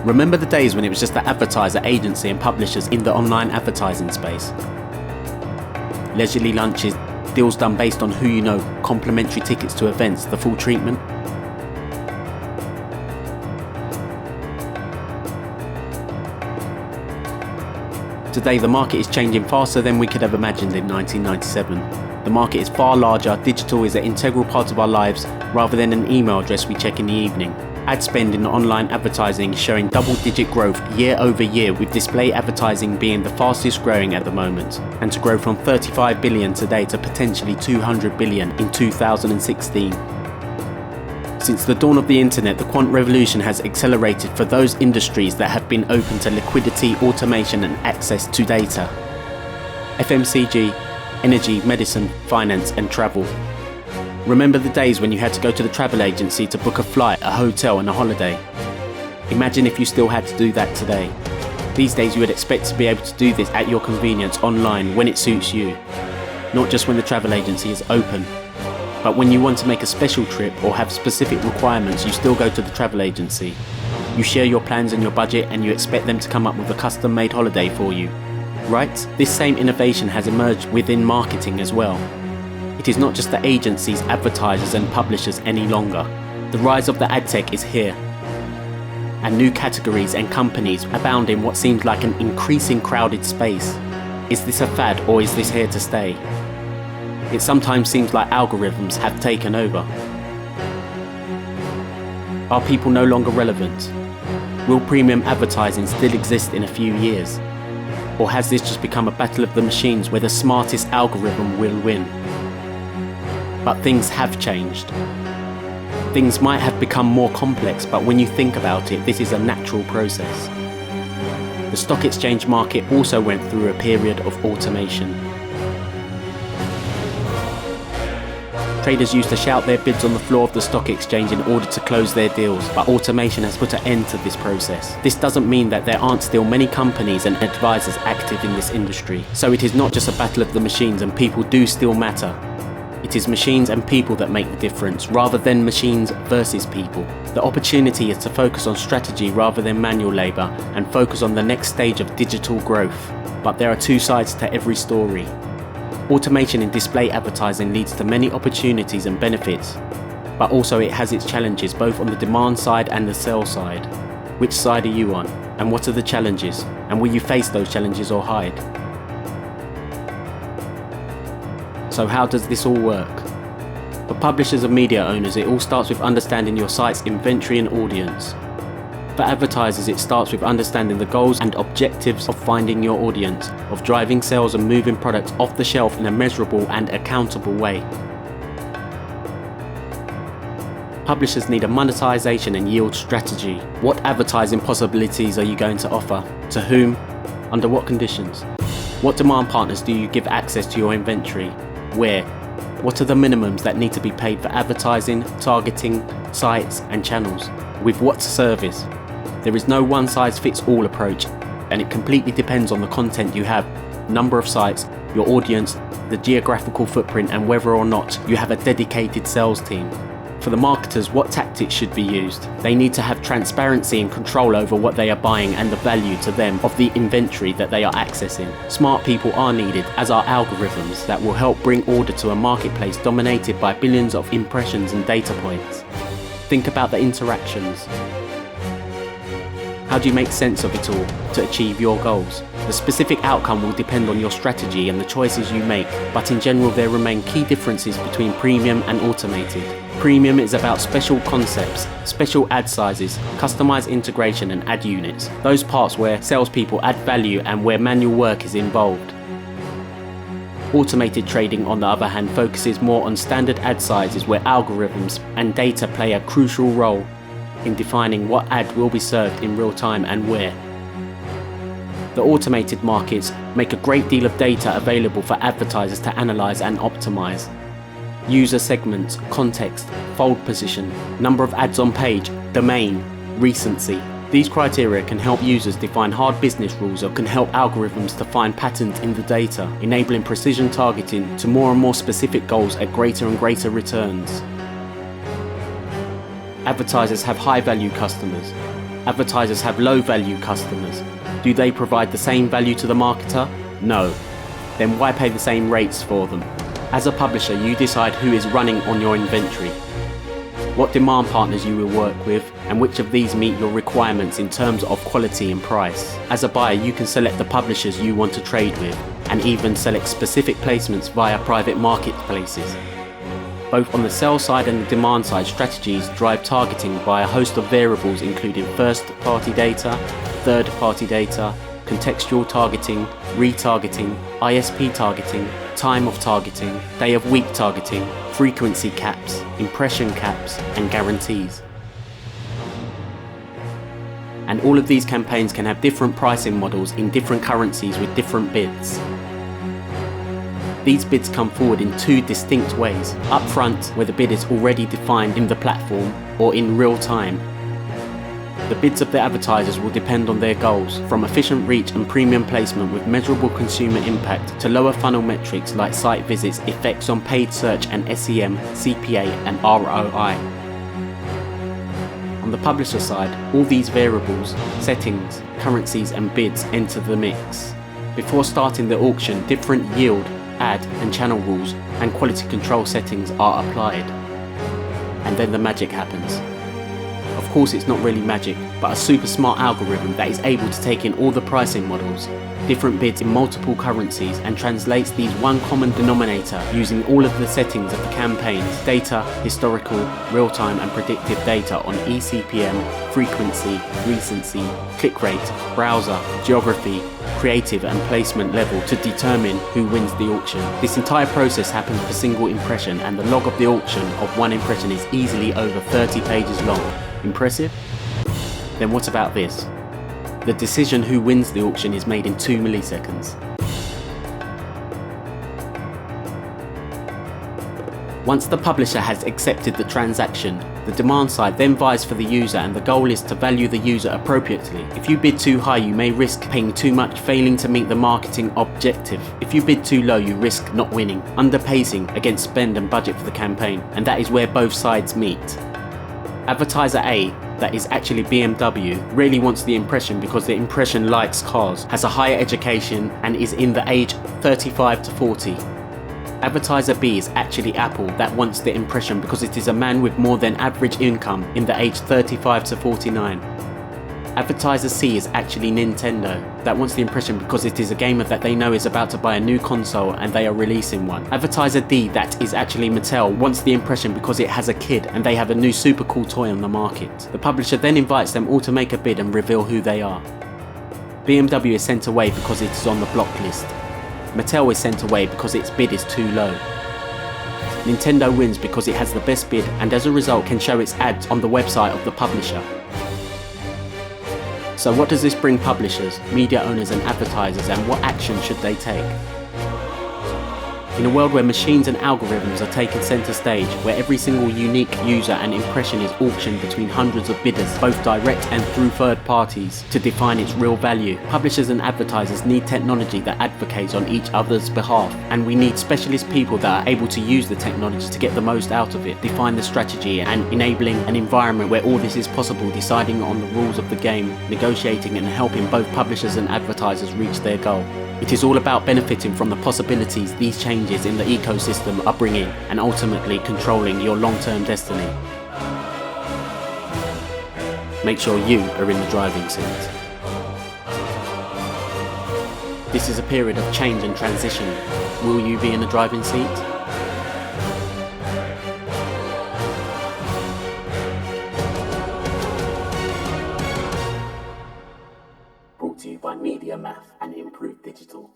Remember the days when it was just the advertiser, agency and publishers in the online advertising space? Leisurely lunches, deals done based on who you know, complimentary tickets to events, the full treatment. Today, the market is changing faster than we could have imagined in 1997. The market is far larger, digital is an integral part of our lives rather than an email address we check in the evening. Ad spend in online advertising is showing double-digit growth year over year, with display advertising being the fastest growing at the moment, and to grow from 35 billion today to potentially 200 billion in 2016. Since the dawn of the internet, the quant revolution has accelerated for those industries that have been open to liquidity, automation and access to data. FMCG, energy, medicine, finance and travel. Remember the days when you had to go to the travel agency to book a flight, a hotel and a holiday? Imagine if you still had to do that today. These days you would expect to be able to do this at your convenience online when it suits you. Not just when the travel agency is open. But when you want to make a special trip or have specific requirements, you still go to the travel agency. You share your plans and your budget and you expect them to come up with a custom-made holiday for you. Right? This same innovation has emerged within marketing as well. It is not just the agencies, advertisers and publishers any longer. The rise of the ad tech is here. And new categories and companies abound in what seems like an increasing crowded space. Is this a fad or is this here to stay? It sometimes seems like algorithms have taken over. Are people no longer relevant? Will premium advertising still exist in a few years? Or has this just become a battle of the machines where the smartest algorithm will win? But things have changed. Things might have become more complex, but when you think about it, this is a natural process. The stock exchange market also went through a period of automation. Traders used to shout their bids on the floor of the stock exchange in order to close their deals, but automation has put an end to this process. This doesn't mean that there aren't still many companies and advisors active in this industry. So it is not just a battle of the machines, and people do still matter. It is machines and people that make the difference, rather than machines versus people. The opportunity is to focus on strategy rather than manual labour, and focus on the next stage of digital growth. But there are two sides to every story. Automation in display advertising leads to many opportunities and benefits, but also it has its challenges both on the demand side and the sell side. Which side are you on? And what are the challenges? And will you face those challenges or hide? So how does this all work? For publishers and media owners, it all starts with understanding your site's inventory and audience. For advertisers, it starts with understanding the goals and objectives of finding your audience, of driving sales and moving products off the shelf in a measurable and accountable way. Publishers need a monetization and yield strategy. What advertising possibilities are you going to offer? To whom? Under what conditions? What demand partners do you give access to your inventory? Where? What are the minimums that need to be paid for advertising, targeting, sites and channels? With what service? There is no one-size-fits-all approach, and it completely depends on the content you have, number of sites, your audience, the geographical footprint, and whether or not you have a dedicated sales team. For the marketers, what tactics should be used? They need to have transparency and control over what they are buying and the value to them of the inventory that they are accessing. Smart people are needed, as are algorithms that will help bring order to a marketplace dominated by billions of impressions and data points. Think about the interactions. How do you make sense of it all to achieve your goals? The specific outcome will depend on your strategy and the choices you make, but in general there remain key differences between premium and automated. Premium is about special concepts, special ad sizes, customized integration and ad units, those parts where salespeople add value and where manual work is involved. Automated trading, on the other hand, focuses more on standard ad sizes where algorithms and data play a crucial role in defining what ad will be served in real time and where. The automated markets make a great deal of data available for advertisers to analyze and optimize. User segments, context, fold position, number of ads on page, domain, recency. These criteria can help users define hard business rules or can help algorithms to find patterns in the data, enabling precision targeting to more and more specific goals at greater and greater returns. Advertisers have high-value customers. Advertisers have low-value customers. Do they provide the same value to the marketer? No. Then why pay the same rates for them? As a publisher, you decide who is running on your inventory, what demand partners you will work with, and which of these meet your requirements in terms of quality and price. As a buyer, you can select the publishers you want to trade with, and even select specific placements via private marketplaces. Both on the sell side and the demand side, strategies drive targeting by a host of variables including first-party data, third-party data, contextual targeting, retargeting, ISP targeting, time of targeting, day of week targeting, frequency caps, impression caps, and guarantees. And all of these campaigns can have different pricing models in different currencies with different bids. These bids come forward in two distinct ways: upfront, where the bid is already defined in the platform, or in real time. The bids of the advertisers will depend on their goals, from efficient reach and premium placement with measurable consumer impact to lower funnel metrics like site visits, effects on paid search and SEM, CPA and ROI. On the publisher side, all these variables, settings, currencies and bids enter the mix. Before starting the auction, different yield, ad and channel rules and quality control settings are applied. And then the magic happens. Of course, it's not really magic, but a super smart algorithm that is able to take in all the pricing models, different bids in multiple currencies, and translates these one common denominator using all of the settings of the campaigns, data, historical, real-time and predictive data on eCPM, frequency, recency, click rate, browser, geography, creative and placement level to determine who wins the auction. This entire process happens per single impression, and the log of the auction of one impression is easily over 30 pages long. Impressive? Then what about this? The decision who wins the auction is made in 2 milliseconds. Once the publisher has accepted the transaction, the demand side then vies for the user, and the goal is to value the user appropriately. If you bid too high, you may risk paying too much, failing to meet the marketing objective. If you bid too low, you risk not winning, underpacing against spend and budget for the campaign, and that is where both sides meet. Advertiser A, that is actually BMW, really wants the impression because the impression likes cars, has a higher education, and is in the age 35 to 40. Advertiser B is actually Apple, that wants the impression because it is a man with more than average income in the age 35 to 49. Advertiser C is actually Nintendo, that wants the impression because it is a gamer that they know is about to buy a new console and they are releasing one. Advertiser D, that is actually Mattel, wants the impression because it has a kid and they have a new super cool toy on the market. The publisher then invites them all to make a bid and reveal who they are. BMW is sent away because it is on the block list. Mattel is sent away because its bid is too low. Nintendo wins because it has the best bid and as a result can show its ads on the website of the publisher. So what does this bring publishers, media owners and advertisers, and what action should they take? In a world where machines and algorithms are taking centre stage, where every single unique user and impression is auctioned between hundreds of bidders, both direct and through third parties, to define its real value, publishers and advertisers need technology that advocates on each other's behalf, and we need specialist people that are able to use the technology to get the most out of it, define the strategy, and enabling an environment where all this is possible, deciding on the rules of the game, negotiating and helping both publishers and advertisers reach their goal. It is all about benefiting from the possibilities these changes in the ecosystem are bringing and ultimately controlling your long-term destiny. Make sure you are in the driving seat. This is a period of change and transition. Will you be in the driving seat? Brought to you by MediaMath and Improve Digital.